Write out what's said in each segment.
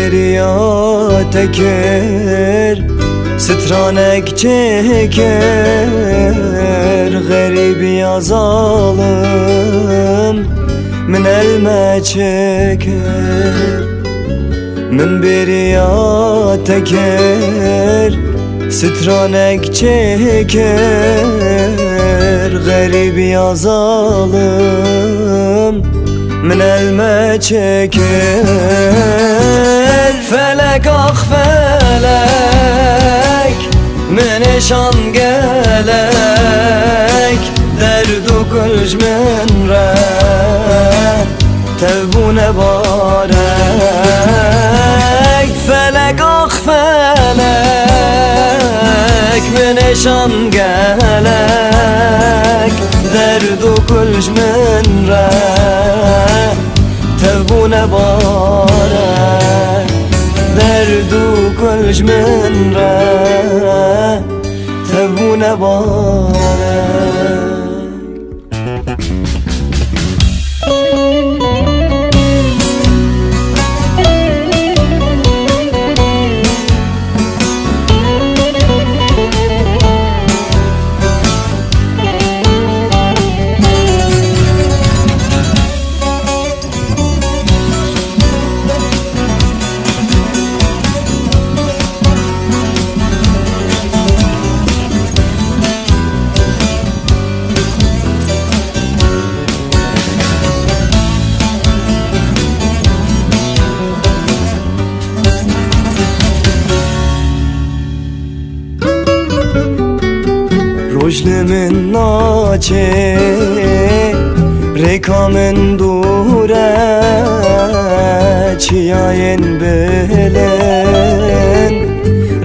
beriya teker Stranek çeker Garibi ya zalim Min elme çeker Min beriya teker Stranek çeker Garibi ya zalim Min elme çeker Felek ah felek Min eşan gelek Derdu kılj min re Tevbune barek Felek ah felek Min eşan gelek Derdu kılj min re Tevbune barek Derdu kılj min re Tevbune barek Rojlimin naçe Rekamin dure Çiyayin belen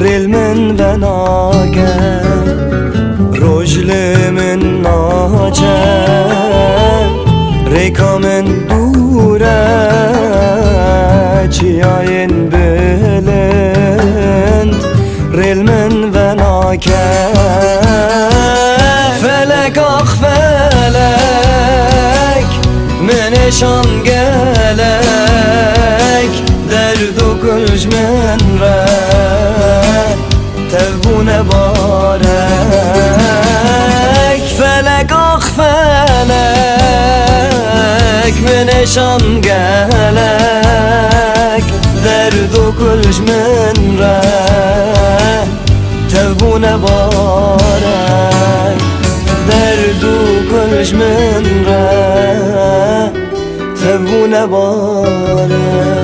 Rilmin ben agen Rojlimin naçe Rekamin dure Çiyayin belen Rilmin ben agen Felek ah felek Min eşan gelek Derdu kılj min re Tevbune barek Felek ah felek Min eşan gelek Derdu kılj min re Tevbune barek Derdu kılj min re Tevbune barek